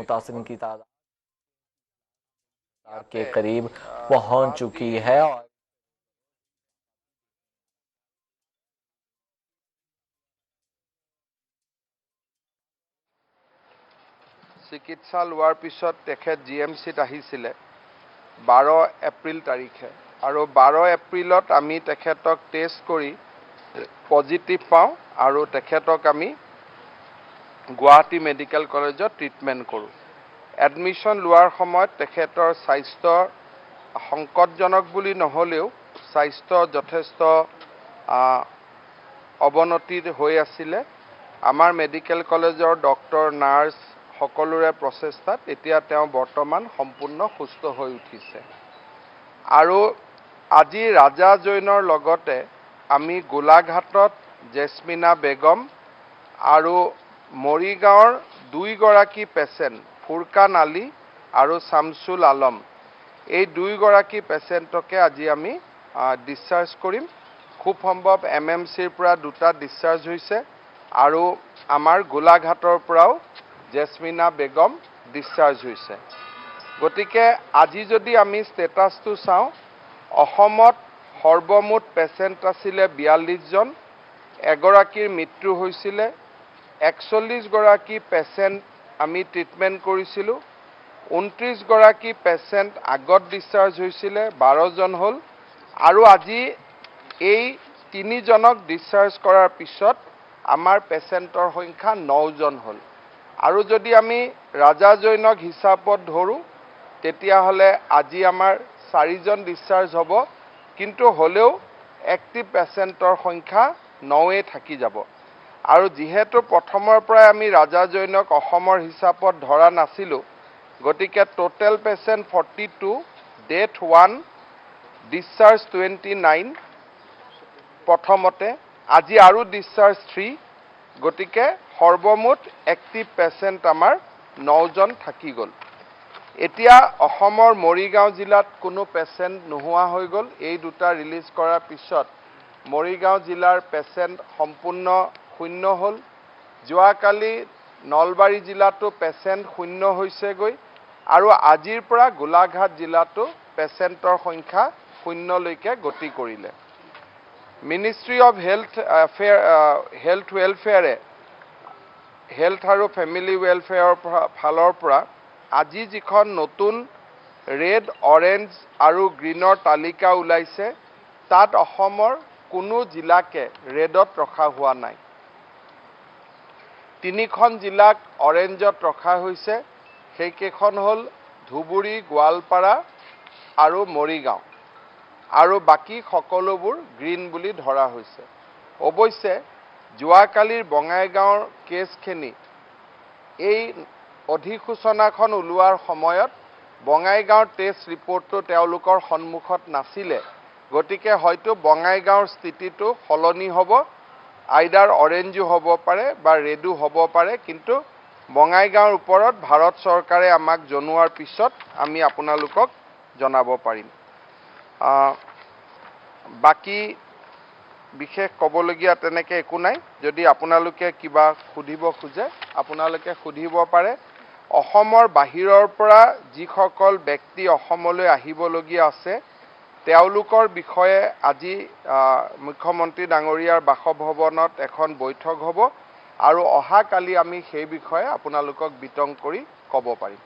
मुतासिरीन की तादाद के करीब पहुंच चुकी है और চিকিৎসা লোৱাৰ পিছত তেখেত জিএমচিত আহিছিলে 12 এপ্ৰিল তাৰিখে আৰু 12 এপ্ৰিলত আমি তেখেতক টেষ্ট কৰি পজিটিভ পাওঁ আৰু তেখেতক আমি গুৱাহাটী মেডিকেল কলেজত ট্ৰিটমেণ্ট কৰোঁ। এডমিশ্যন লোৱাৰ সময়ত তেখেতৰ স্বাস্থ্য সংকটজনক বুলি নহ'লেও স্বাস্থ্য যথেষ্ট অৱনতি হৈ আছিলে। আমাৰ মেডিকেল কলেজৰ ডক্টৰ নাৰ্ছ সকলোৰে প্ৰচেষ্টাত এতিয়া তেওঁ বৰ্তমান সম্পূৰ্ণ সুস্থ হৈ উঠিছে। আৰু আজি ৰাজা জৈনৰ লগতে আমি গোলাঘাটত জেছমিনা বেগম আৰু মৰিগাঁৱৰ 2 গৰাকী পেচেণ্ট ফুৰকান আলী আৰু শামছুল আলম এই 2 গৰাকী পেচেণ্টকে আজি আমি ডিসচাৰ্জ কৰিম। খুব সম্ভৱ এমএমচিৰ পৰা 2টা ডিসচাৰ্জ হৈছে আৰু আমাৰ গোলাঘাটৰ পৰাও জেছমিনা বেগম ডিসচাৰ্জ হৈছে। গতিকে আজি যদি আমি ষ্টেটাছটো চাওঁ অসমত সৰ্বমুঠ পেচেণ্ট আছিলে 42 জন, এগৰাকীৰ মৃত্যু হৈছিলে, 41 গৰাকী পেচেণ্ট আমি ট্ৰিটমেণ্ট কৰিছিলোঁ, 29 গৰাকী পেচেণ্ট আগত ডিসচাৰ্জ হৈছিলে, 12 জন হ'ল আৰু আজি এই 3 জনক ডিসচাৰ্জ কৰাৰ পিছত আমাৰ পেচেণ্টৰ সংখ্যা 9 জন হ'ল। আৰু যদি আমি ৰাজা জৈনক হিচাপত ধৰোঁ তেতিয়াহ'লে আজি আমাৰ 4 জন ডিসচাৰ্জ হ'ব, কিন্তু হ'লেও এক্টিভ পেচেণ্টৰ সংখ্যা 9 থাকি যাব। আৰু যেহেতু প্ৰথমৰ পৰাই আমি ৰাজা জৈনক অসমৰ হিচাপত ধৰা নাছিলোঁ, গতিকে টোটেল পেচেণ্ট 42, ডেথ 1, ডিসচাৰ্জ 29 প্ৰথমতে, আজি আৰু ডিসচাৰ্জ 3, গতিকে সৰ্বমুঠ এক্টিভ পেচেণ্ট আমাৰ 9 জন থাকি গ'ল। এতিয়া অসমৰ মৰিগাঁও জিলাত কোনো পেচেণ্ট নোহোৱা হৈ গ'ল। এই 2টা ৰিলিজ কৰাৰ পিছত মৰিগাঁও জিলাৰ পেচেণ্ট সম্পূৰ্ণ শূন্য হ'ল। যোৱাকালি নলবাৰী জিলাতো পেচেণ্ট শূন্য হৈছেগৈ আৰু আজিৰ পৰা গোলাঘাট জিলাতো পেচেণ্টৰ সংখ্যা শূন্যলৈকে গতি কৰিলে। মিনিষ্ট্ৰী অফ হেল্থ ৱেলফেয়াৰে হেল্থ আৰু ফেমিলি ৱেলফেয়াৰৰ ফালৰ পৰা আজি যিখন নতুন ৰেড, অৰেঞ্জ আৰু গ্ৰীনৰ তালিকা ওলাইছে তাত অসমৰ কোনো জিলাকে ৰেডত ৰখা হোৱা নাই। 3খন জিলাক অৰেঞ্জত ৰখা হৈছে, সেইকেইখন হ'ল ধুবুৰী, গোৱালপাৰা আৰু মৰিগাঁও আৰু বাকী সকলোবোৰ গ্ৰীণ বুলি ধৰা হৈছে। অৱশ্যে যোৱাকালিৰ বঙাইগাঁৱৰ কেছখিনি এই অধিসূচনাখন ওলোৱাৰ সময়ত বঙাইগাঁৱৰ টেষ্ট ৰিপৰ্টটো তেওঁলোকৰ সন্মুখত নাছিলে, গতিকে হয়তো বঙাইগাঁৱৰ স্থিতিটো সলনি হ'ব, আইদাৰ অৰেঞ্জো হ'ব পাৰে বা ৰেডো হ'ব পাৰে, কিন্তু বঙাইগাঁৱৰ ওপৰত ভাৰত চৰকাৰে আমাক জনোৱাৰ পিছত আমি আপোনালোকক জনাব পাৰিম। বাকী বিশেষ ক'বলগীয়া তেনেকৈ একো নাই। যদি আপোনালোকে কিবা সুধিব খোজে আপোনালোকে সুধিব পাৰে। অসমৰ বাহিৰৰ পৰা যিসকল ব্যক্তি অসমলৈ আহিবলগীয়া আছে তেওঁলোকৰ বিষয়ে আজি মুখ্যমন্ত্ৰী ডাঙৰীয়াৰ বাসভৱনত এখন বৈঠক হ'ব আৰু অহাকালি আমি সেই বিষয়ে আপোনালোকক বিতং কৰি ক'ব পাৰিম।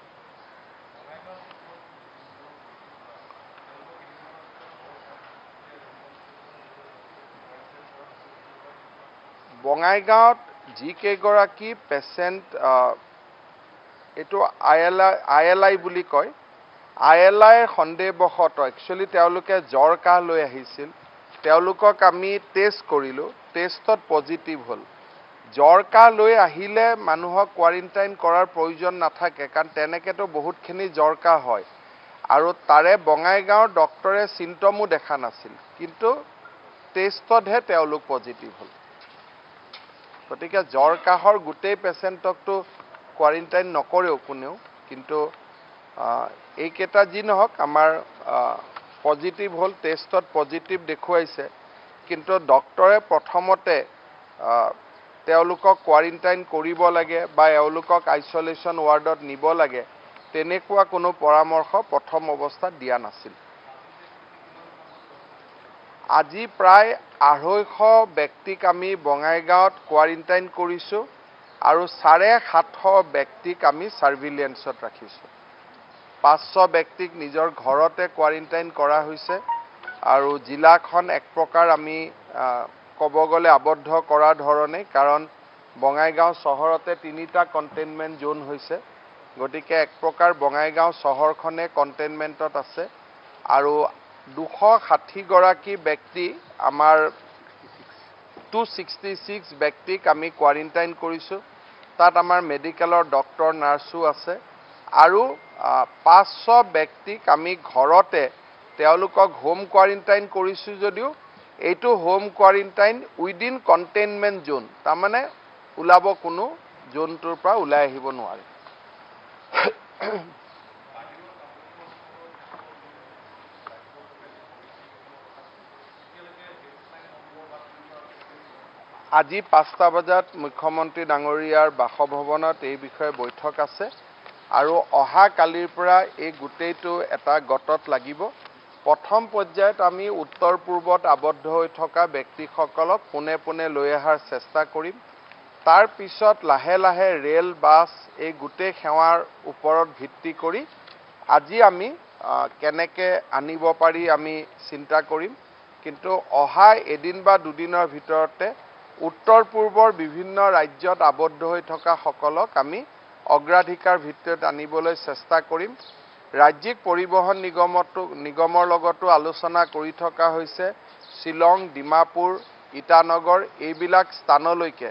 বঙাইগাঁৱত যিকেইগৰাকী পেচেণ্ট এইটো ILI বুলি কয়, ILI সন্দেহবশতঃ একচুৱেলি তেওঁলোকে জ্বৰ কাহ লৈ আহিছিল, তেওঁলোকক আমি টেষ্ট কৰিলোঁ, টেষ্টত পজিটিভ হ'ল। জ্বৰ কাহ লৈ আহিলে মানুহক কোৱাৰেণ্টাইন কৰাৰ প্ৰয়োজন নাথাকে, কাৰণ তেনেকৈতো বহুতখিনি জ্বৰ কাহ হয় আৰু তাৰে বঙাইগাঁৱৰ ডক্টৰে চিম্পটমো দেখা নাছিল, কিন্তু টেষ্টতহে তেওঁলোক পজিটিভ হ'ল। গতিকে জ্বৰ কাহৰ গোটেই পেচেণ্টকতো কোৱাৰেণ্টাইন নকৰেও কোনেও, কিন্তু এইকেইটা যি নহওক আমাৰ পজিটিভ হ'ল, টেষ্টত পজিটিভ দেখুৱাইছে, কিন্তু ডক্টৰে প্ৰথমতে তেওঁলোকক কোৱাৰেণ্টাইন কৰিব লাগে বা এওঁলোকক আইচোলেশ্যন ৱাৰ্ডত নিব লাগে তেনেকুৱা কোনো পৰামৰ্শ প্ৰথম অৱস্থাত দিয়া নাছিল। আজি প্ৰায় 250 ব্যক্তিক আমি বঙাইগাঁৱত কোৱাৰেণ্টাইন কৰিছোঁ আৰু 750 ব্যক্তিক আমি সাৰ্ভিলেন্সত ৰাখিছোঁ। 500 ব্যক্তিক নিজৰ ঘৰতে কোৱাৰেণ্টাইন কৰা হৈছে আৰু জিলাখন এক প্ৰকাৰ আমি ক'ব গ'লে আবদ্ধ কৰাৰ ধৰণে, কাৰণ বঙাইগাঁও চহৰতে 3টা কণ্টেইনমেণ্ট জোন হৈছে, গতিকে এক প্ৰকাৰ বঙাইগাঁও চহৰখনে কণ্টেইনমেণ্টত আছে আৰু 260 গৰাকী ব্যক্তি আমাৰ 266 ব্যক্তিক আমি কোৱাৰেণ্টাইন কৰিছোঁ। তাত আমাৰ মেডিকেলৰ ডক্টৰ নাৰ্ছো আছে আৰু 500 ব্যক্তিক আমি ঘৰতে তেওঁলোকক হোম কোৱাৰেণ্টাইন কৰিছোঁ যদিও এইটো হোম কোৱাৰেণ্টাইন উইদিন কণ্টেইনমেণ্ট জোন, তাৰমানে ওলাব কোনো জোনটোৰ পৰা ওলাই আহিব নোৱাৰে। আজি 5টা বজাত মুখ্যমন্ত্ৰী ডাঙৰীয়াৰ বাসভৱনত এই বিষয়ে বৈঠক আছে আৰু অহা কালিৰ পৰা এই গোটেইটো এটা গটত লাগিব। প্ৰথম পৰ্যায়ত আমি উত্তৰ পূৰ্বত আবদ্ধ হৈ থকা ব্যক্তিসকলক পোনে পোনে লৈ অহাৰ চেষ্টা কৰিম। তাৰ পিছত লাহে লাহে ৰেল বাছ এই গোটেই সেৱাৰ ওপৰত ভিত্তি কৰি আজি আমি কেনেকে আনিব পাৰি আমি চিন্তা কৰিম, কিন্তু অহা এদিন বা দুদিনৰ ভিতৰতে উত্তৰ পূৰ্বৰ বিভিন্ন ৰাজ্যত আবদ্ধ হৈ থকা সকলক আমি অগ্ৰাধিকাৰ ভিত্তিত আনিবলৈ চেষ্টা কৰিম। ৰাজ্যিক পৰিবহণ নিগমৰ লগতো আলোচনা কৰি থকা হৈছে। শ্বিলং, ডিমাপুৰ, ইটানগৰ এইবিলাক স্থানলৈকে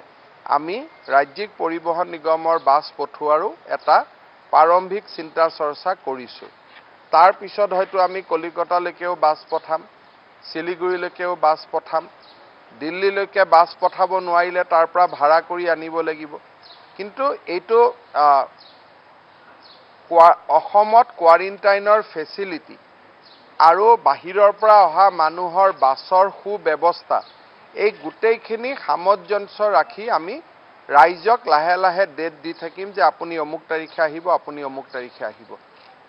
আমি ৰাজ্যিক পৰিবহণ নিগমৰ বাছ পঠোৱাৰো এটা প্ৰাৰম্ভিক চিন্তা চৰ্চা কৰিছোঁ। তাৰ পিছত হয়তো আমি কলিকতালৈকেও বাছ পঠাম, শিলিগুৰিলৈকেও বাছ পঠাম, দিল্লীলৈকে বাছ পঠাব নোৱাৰিলে তাৰ পৰা ভাড়া কৰি আনিব লাগিব। কিন্তু এইটো অসমত কোৱাৰেণ্টাইনৰ ফেচিলিটি আৰু বাহিৰৰ পৰা অহা মানুহৰ বাছৰ সুব্যৱস্থা এই গোটেইখিনি সামঞ্জস্য ৰাখি আমি ৰাইজক লাহে লাহে ডেট দি থাকিম যে আপুনি অমুক তাৰিখে আহিব, আপুনি অমুক তাৰিখে আহিব।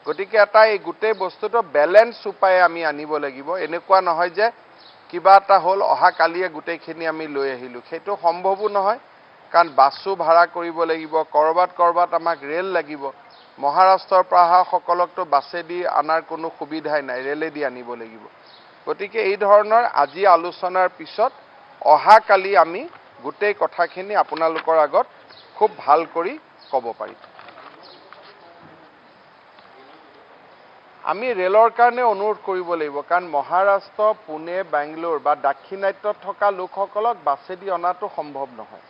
গতিকে এটা এই গোটেই বস্তুটো বেলেঞ্চ উপায়ে আমি আনিব লাগিব। এনেকুৱা নহয় যে কিবা এটা হ'ল অহা কালিয়ে গোটেইখিনি আমি লৈ আহিলোঁ, সেইটো সম্ভৱো নহয়, কাৰণ বাছো ভাড়া কৰিব লাগিব, কৰবাত আমাক ৰেল লাগিব। মহাৰাষ্ট্ৰৰ পৰা অহা সকলকতো বাছেদি আনাৰ কোনো সুবিধাই নাই, ৰেলেদি আনিব লাগিব। গতিকে এই ধৰণৰ আজি আলোচনাৰ পিছত অহা কালি আমি গোটেই কথাখিনি আপোনালোকৰ আগত খুব ভাল কৰি ক'ব পাৰিম। আমি ৰেলৰ কাৰণে অনুৰোধ কৰিব লাগিব, কাৰণ মহাৰাষ্ট্ৰ, পুনে, বেংগলোৰ বা দাক্ষিণাত্যত থকা লোকসকলক বাছেদি অনাটো সম্ভৱ নহয়।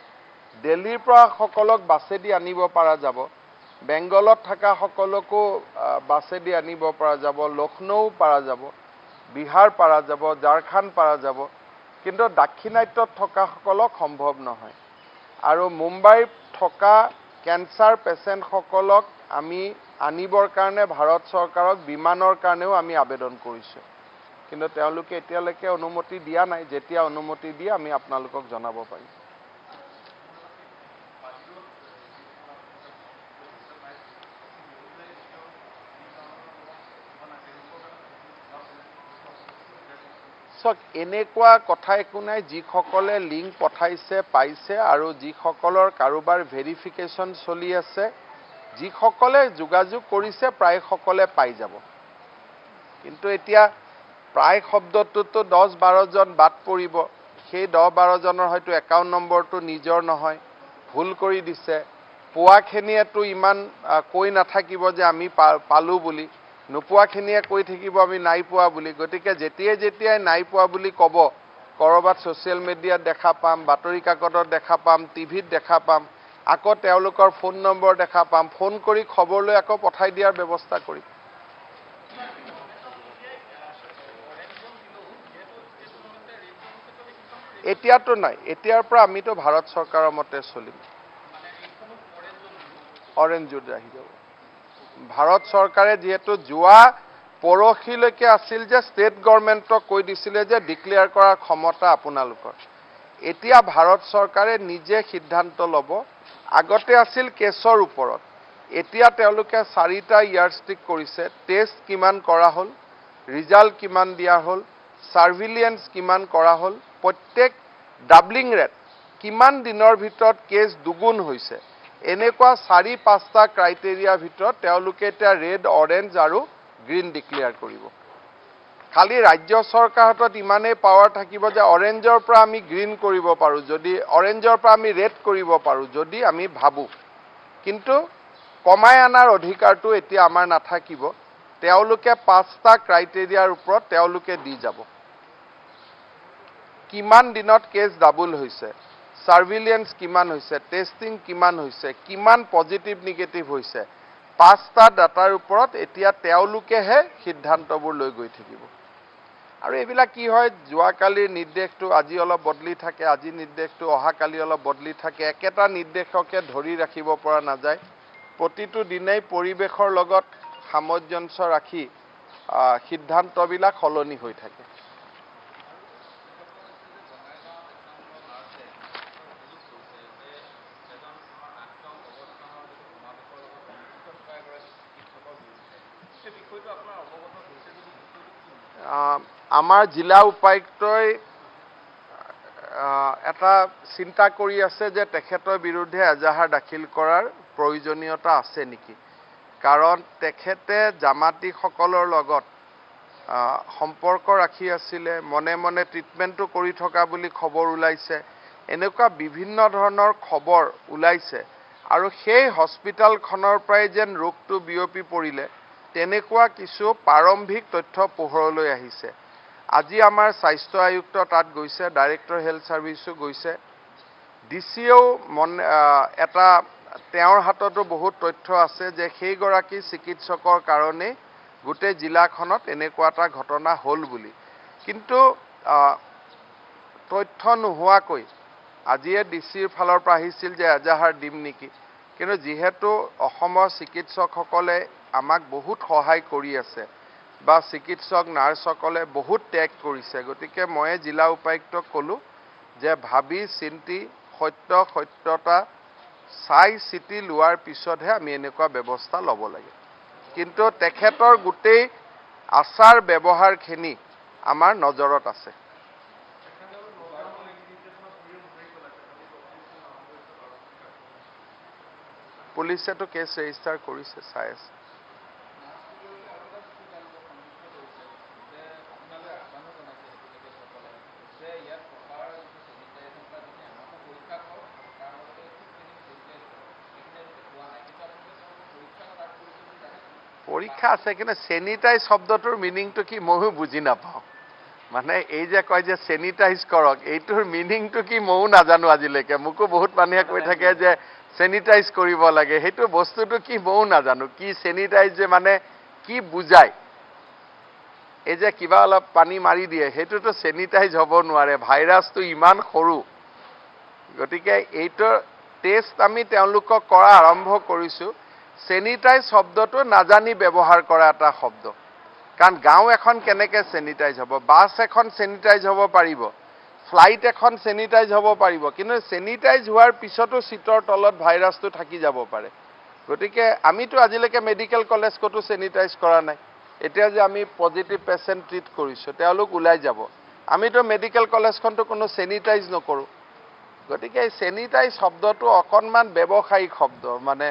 দিল্লীৰ পৰা সকলক বাছেদি আনিব পৰা যাব, বেংগলত থকা সকলকো বাছেদি আনিব পৰা যাব, লক্ষ্ণৌ পৰা যাব, বিহাৰ পৰা যাব, ঝাৰখণ্ড পৰা যাব, কিন্তু দাক্ষিণাত্যত থকা সকলক সম্ভৱ নহয়। আৰু মুম্বাইত থকা কেঞ্চাৰ পেচেণ্টসকলক আমি আনিবৰ কাৰণে ভাৰত চৰকাৰক বিমানৰ কাৰণেও আমি আবেদন কৰিছোঁ, কিন্তু তেওঁলোকে এতিয়ালৈকে অনুমতি দিয়া নাই। যেতিয়া অনুমতি দিয়ে আমি আপোনালোকক জনাব পাৰিম। চাওক, এনেকুৱা কথা একো নাই, যিসকলে লিংক পঠাইছে পাইছে আৰু যিসকলৰ কাৰোবাৰ ভেৰিফিকেশ্যন চলি আছে, যিসকলে যোগাযোগ কৰিছে প্ৰায় সকলে পাই যাব। কিন্তু এতিয়া প্ৰায় শব্দটোতো 10-12 জন বাদ পৰিব, সেই 10-12 জনৰ হয়তো একাউণ্ট নম্বৰটো নিজৰ নহয়, ভুল কৰি দিছে। পোৱাখিনিয়েতো ইমান কৈ নাথাকিব যে আমি পালোঁ বুলি, নোপোৱাখিনিয়ে কৈ থাকিব আমি নাই পোৱা বুলি। গতিকে যেতিয়াই নাই পোৱা বুলি ক'ব, ক'ৰবাত ছ'চিয়েল মিডিয়াত দেখা পাম, বাতৰি কাকতত দেখা পাম, টিভিত দেখা পাম, আকৌ তেওঁলোকৰ ফোন নম্বৰ দেখা পাম, ফোন কৰি খবৰ লৈ আকৌ পঠাই দিয়াৰ ব্যৱস্থা কৰিম। এতিয়াতো নাই, এতিয়াৰ পৰা আমিতো ভাৰত চৰকাৰৰ মতে চলিম। অৰেঞ্জ জোন আহি যাব। ভাৰত চৰকাৰে যিহেতু যোৱা পৰহিলৈকে আছিল যে ষ্টেট গভৰ্ণমেণ্টক কৈ দিছিলে যে ডিক্লেয়াৰ কৰাৰ ক্ষমতা আপোনালোকৰ, এতিয়া ভাৰত চৰকাৰে নিজে সিদ্ধান্ত ল'ব। আগতে আছিল কেছৰ ওপৰত, এতিয়া তেওঁলোকে 4টা ইয়াৰষ্টিক কৰিছে। টেষ্ট কিমান কৰা হ'ল, ৰিজাল্ট কিমান দিয়া হ'ল, সাৰ্ভিলিয়েন্স কিমান কৰা হ'ল, প্ৰত্যেক ডাবলিং ৰেট কিমান দিনৰ ভিতৰত কেছ দুগুণ হৈছে, এনেকুৱা 4-5টা ক্ৰাইটেৰিয়াৰ ভিতৰত তেওঁলোকে এতিয়া ৰেড, অৰেঞ্জ আৰু গ্ৰীণ ডিক্লেয়াৰ কৰিব। খালি ৰাজ্য চৰকাৰহঁতত ইমানেই পাৱাৰ থাকিব যে অৰেঞ্জৰ পৰা আমি গ্ৰীণ কৰিব পাৰোঁ, যদি অৰেঞ্জৰ পৰা আমি ৰেড কৰিব পাৰোঁ যদি আমি ভাবোঁ। কিন্তু কমাই অনাৰ অধিকাৰটো এতিয়া আমাৰ নাথাকিব। তেওঁলোকে 5টা ক্ৰাইটেৰিয়াৰ ওপৰত তেওঁলোকে দি যাব। কিমান দিনত কেছ ডাবল হৈছে, সাৰ্ভিলিয়েন্স কিমান হৈছে, টেষ্টিং কিমান হৈছে, কিমান পজিটিভ নিগেটিভ হৈছে, 5টা ডাটাৰ ওপৰত এতিয়া তেওঁলোকেহে সিদ্ধান্তবোৰ লৈ গৈ থাকিব। আৰু এইবিলাক কি হয়, যোৱাকালিৰ নিৰ্দেশটো আজি অলপ বদলি থাকে, আজি নিৰ্দেশটো অহাকালি অলপ বদলি থাকে। একেটা নিৰ্দেশকে ধৰি ৰাখিব পৰা নাযায়। প্ৰতিটো দিনেই পৰিৱেশৰ লগত সামঞ্জস্য ৰাখি সিদ্ধান্তবিলাক সলনি হৈ থাকে। আমাৰ জিলা উপায়ুক্তই এটা চিন্তা কৰি আছে যে তেখেতৰ বিৰুদ্ধে এজাহাৰ দাখিল কৰাৰ প্ৰয়োজনীয়তা আছে নেকি। কাৰণ তেখেতে জামাতীসকলৰ লগত সম্পৰ্ক ৰাখি আছিলে, মনে মনে ট্ৰিটমেণ্টটো কৰি থকা বুলি খবৰ ওলাইছে। এনেকুৱা বিভিন্ন ধৰণৰ খবৰ ওলাইছে আৰু সেই হস্পিটেলখনৰ পৰাই যেন ৰোগটো বিয়পি পৰিলে তেনেকুৱা কিছু প্ৰাৰম্ভিক তথ্য পোহৰলৈ আহিছে। আজি আমাৰ স্বাস্থ্য আয়ুক্ত তাত গৈছে, ডাইৰেক্টৰ হেল্থ ছাৰ্ভিচো গৈছে, ডিচিও এটা তেওঁৰ হাততো বহুত তথ্য আছে যে সেইগৰাকী চিকিৎসকৰ কাৰণেই গোটেই জিলাখনত এনেকুৱা এটা ঘটনা হ'ল বুলি। কিন্তু তথ্য নোহোৱাকৈ আজিয়ে ডিচিৰ ফালৰ পৰা আহিছিল যে এজাহাৰ দিম নেকি। কিন্তু যিহেতু অসমৰ চিকিৎসকসকলে আমাক বহুত সহায় কৰি আছে বা চিকিৎসক নাৰ্ছসকলে বহুত ত্যাগ কৰিছে, গতিকে মই জিলা উপায়ুক্তক ক'লোঁ যে ভাবি চিন্তি সত্যতা চাই চিতি লোৱাৰ পিছতহে আমি এনেকুৱা ব্যৱস্থা ল'ব লাগে। কিন্তু তেখেতৰ গোটেই আচাৰ ব্যৱহাৰখিনি আমাৰ নজৰত আছে। পুলিচেতো কেছ ৰেজিষ্টাৰ কৰিছে, চাই আছে। পৰীক্ষা আছে, কিন্তু চেনিটাইজ শব্দটোৰ মিনিংটো কি ময়ো বুজি নাপাওঁ। মানে এই যে কয় যে চেনিটাইজ কৰক, এইটোৰ মিনিংটো কি ময়ো নাজানো আজিলৈকে। মোকো বহুত মানুহে কৈ থাকে যে চেনিটাইজ কৰিব লাগে, সেইটো বস্তুটো কি ময়ো নাজানো। কি চেনিটাইজ যে মানে কি বুজায়। এই যে কিবা অলপ পানী মাৰি দিয়ে সেইটোতো চেনিটাইজ হ'ব নোৱাৰে, ভাইৰাছটো ইমান সৰু। গতিকে এইটোৰ টেষ্ট আমি তেওঁলোকক কৰা আৰম্ভ কৰিছোঁ। চেনিটাইজ শব্দটো নাজানি ব্যৱহাৰ কৰা এটা শব্দ। কাৰণ গাঁও এখন কেনেকৈ চেনিটাইজ হ'ব, বাছ এখন চেনিটাইজ হ'ব পাৰিব, ফ্লাইট এখন চেনিটাইজ হ'ব পাৰিব, কিন্তু চেনিটাইজ হোৱাৰ পিছতো চিটৰ তলত ভাইৰাছটো থাকি যাব পাৰে। গতিকে আমিতো আজিলৈকে মেডিকেল কলেজ ক'তো চেনিটাইজ কৰা নাই। এতিয়া যে আমি পজিটিভ পেচেণ্ট ট্ৰিট কৰিছোঁ, তেওঁলোক ওলাই যাব, আমিতো মেডিকেল কলেজখনতো কোনো চেনিটাইজ নকৰোঁ। গতিকে এই চেনিটাইজ শব্দটো অকণমান ব্যৱসায়িক শব্দ, মানে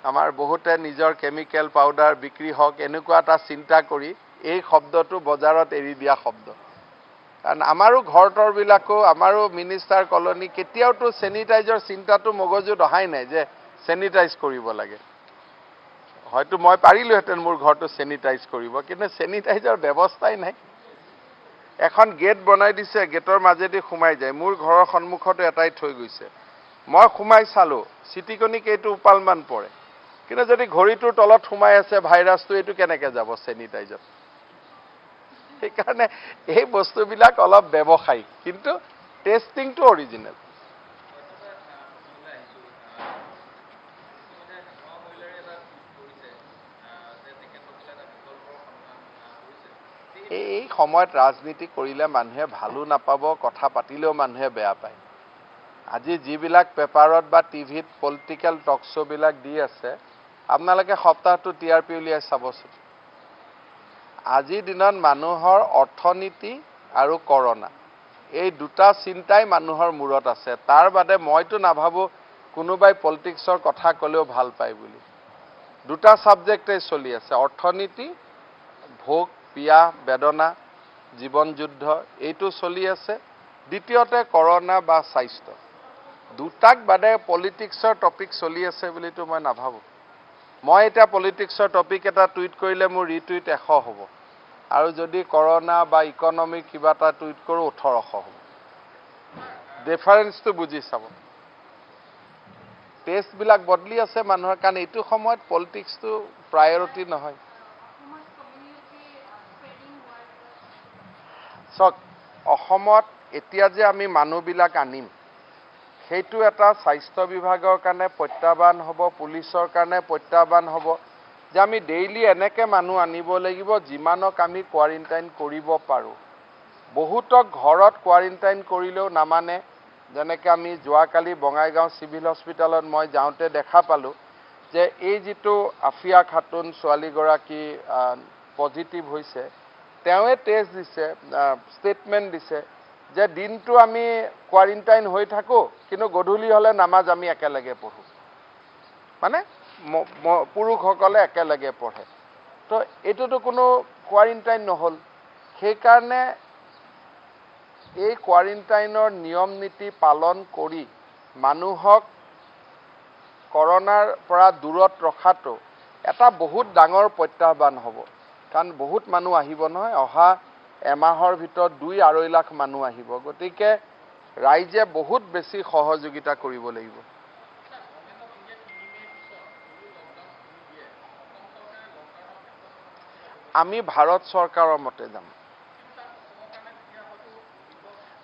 আমাৰ বহুতে নিজৰ কেমিকেল পাউডাৰ বিক্ৰী হওক এনেকুৱা এটা চিন্তা কৰি এই শব্দটো বজাৰত এৰি দিয়া শব্দ। কাৰণ আমাৰো ঘৰতৰবিলাকো, আমাৰো মিনিষ্টাৰ কলনী কেতিয়াওতো চেনিটাইজৰ চিন্তাটো মগজুত অহাই নাই যে চেনিটাইজ কৰিব লাগে। হয়তো মই পাৰিলোহেঁতেন মোৰ ঘৰটো চেনিটাইজ কৰিব, কিন্তু চেনিটাইজৰ ব্যৱস্থাই নাই। এখন গেট বনাই দিছে, গেটৰ মাজেদি সোমাই যায়। মোৰ ঘৰৰ সন্মুখতো এটাই থৈ গৈছে। মই সোমাই চালোঁ, চিটিকনি কেইটো উপালমান পৰে। কিন্তু যদি ঘড়ীটোৰ তলত সোমাই আছে ভাইৰাছটো, এইটো কেনেকৈ যাব চেনিটাইজত। সেইকাৰণে এই বস্তুবিলাক অলপ ব্যৱসায়িক, কিন্তু টেষ্টিংটো অৰিজিনেল। এই সময়ত ৰাজনীতি কৰিলে মানুহে ভালো নাপাব, কথা পাতিলেও মানুহে বেয়া পায়। আজি যিবিলাক পেপাৰত বা টিভিত পলিটিকেল টক শ্ব'বিলাক দি আছে আপোনালোকে সপ্তাহটো টিআৰপি উলিয়াই চাবচোন আজিৰ দিনত মানুহৰ অৰ্থনীতি আৰু কৰোনা এই দুটা চিন্তাই মানুহৰ মূৰত আছে তাৰ বাদে মইতো নাভাবো কোনোবাই পলিটিক্সৰ কথা ক'লেও ভাল পায় বুলি দুটা সাবজেক্টে চলি আছে অৰ্থনীতি ভোগ পিয়া বেদনা জীৱন যুদ্ধ এইটো চলি আছে দ্বিতীয়তে কৰোনা বা স্বাস্থ্য দুটাক বাদে পলিটিক্সৰ টপিক চলি আছে বুলিতো মই নাভাবো মই এটা পলিটিক্সৰ টপিক এটা টুইট কৰিলে মোৰ ৰিটুইট 100 হ'ব আৰু যদি কৰোনা বা ইকনমিক কিবা এটা টুইট কৰো 1800 হ'ব ডিফাৰেন্সটো বুজি চাব টেষ্ট বিলাক বদলি আছে মানুহৰ কাৰণ এইটো সময়ত পলিটিক্সটো প্ৰায়োৰিটি নহয় সক অসমত এতিয়া যে আমি মানুহবিলাক আনিম সেইটো এটা স্বাস্থ্য বিভাগৰ কাৰণে প্ৰত্যাহ্বান হ'ব পুলিচৰ কাৰণে প্ৰত্যাহ্বান হ'ব যে আমি ডেইলি এনেকে মানুহ আনিব লাগিব যিমানক আমি কোৱাৰেণ্টাইন কৰিব পাৰো বহুতক ঘৰত কোৱাৰেণ্টাইন কৰিলেও নামানে যেনেকৈ আমি যোৱাকালি বঙাইগাঁও চিভিল হস্পিটালত মই যাওঁতে দেখা পালোঁ যে এই যিটো আফিয়া খাতুন ছোৱালীগৰাকী পজিটিভ হৈছে তেওঁৱে টেষ্ট দিছে ষ্টেটমেণ্ট দিছে যে দিনটো আমি কোৱাৰেণ্টাইন হৈ থাকোঁ কিন্তু গধূলি হ'লে নামাজ আমি একেলগে পঢ়োঁ মানে পুৰুষসকলে একেলগে পঢ়ে তো এইটোতো কোনো কোৱাৰেণ্টাইন নহ'ল সেইকাৰণে এই কোৱাৰেণ্টাইনৰ নিয়ম নীতি পালন কৰি মানুহক কৰোনাৰ পৰা দূৰত ৰখাটো এটা বহুত ডাঙৰ প্ৰত্যাহ্বান হ'ব কাৰণ বহুত মানুহ আহিব নহয় অহা এমাহৰ ভিতৰত 2-2.5 লাখ মানুহ আহিব গতিকে ৰাইজে বহুত বেছি সহযোগিতা কৰিব লাগিব আমি ভাৰত চৰকাৰৰ মতে যাম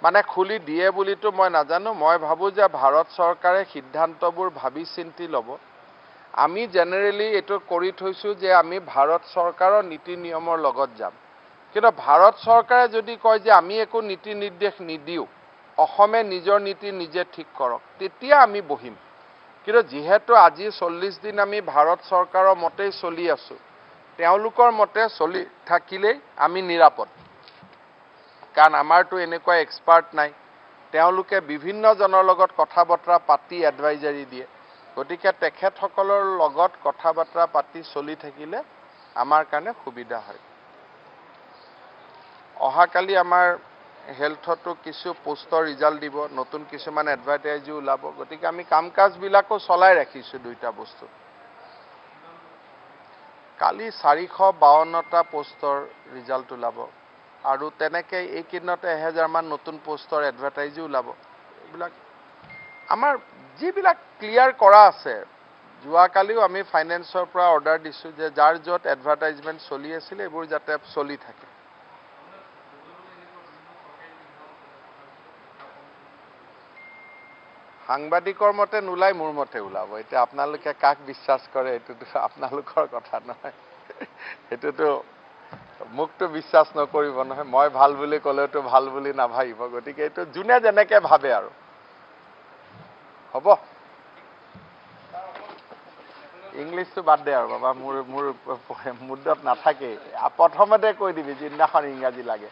মানে খুলি দিয়ে বুলিতো মই নাজানো মই ভাবো যে ভাৰত চৰকাৰে সিদ্ধান্তবোৰ ভাবি চিন্তি ল'ব আমি জেনেৰেলি এটো কৰি থৈছো যে আমি ভাৰত চৰকাৰৰ নীতি নিয়মৰ লগত যাম কিন্তু ভাৰত চৰকাৰে যদি কয় যে আমি একো নীতি নিৰ্দেশ নিদিও অসমে নিজৰ নীতি নিজে ঠিক কৰক তেতিয়া আমি বহিম কিন্তু যেহেতু আজি 40 দিন আমি ভাৰত চৰকাৰৰ মতেই চলি আছো তেওঁলোকৰ মতে চলি থাকিলেই আমি নিৰাপদ কাৰণ আমাৰতো এনেকুৱা এক্সপাৰ্ট নাই তেওঁলোকে বিভিন্ন জনৰ লগত কথা বতৰা পাতি এডভাইজাৰি দিয়ে গতিকে তেখেতসকলৰ লগত কথা বতৰা পাতি চলি থাকিলে আমাৰ কাৰণে সুবিধা হয় অহাকালি আমাৰ হেলথটো কিছু পোষ্টৰ ৰিজাল্ট দিব নতুন কিছুমান এডভাৰটাইজো ওলাব গতিকে আমি কামকাজবিলাকো চলাই ৰাখিছো দুইটা বস্তু কালি 452টা পোষ্টৰ ৰিজাল্ট ওলাব আৰু তেনেকৈ এই কিনতে 1000 মান নতুন পোষ্টৰ এডভাৰটাইজো ওলাব এইবিলাক আমাৰ যিবিলাক ক্লিয়াৰ কৰা আছে যোৱাকালিও আমি ফাইনেন্সৰ পৰা অৰ্ডাৰ দিছো যে যাৰ য'ত এডভাৰটাইজমেন্ট চলি আছিল এইবোৰ যাতে চলি থাকে সাংবাদিকৰ মতে নোলাই মোৰ মতে ওলাব এতিয়া আপোনালোকে কাক বিশ্বাস কৰে এটোটো আপোনালোকৰ কথা নহয় এটোটো মুক্ত বিশ্বাস নকৰিব নহয় মই ভাল বুলি ক'লেতো ভাল বুলি নাভাবিব গতিকে এটো জুনে যেনেকৈ ভাবে আৰু হ'ব ইংলিশটো বাদ দে আৰু বাবা মোৰ মুদ্দত নাথাকে প্ৰথমতে কৈ দিবি যিদিনাখন ইংৰাজী লাগে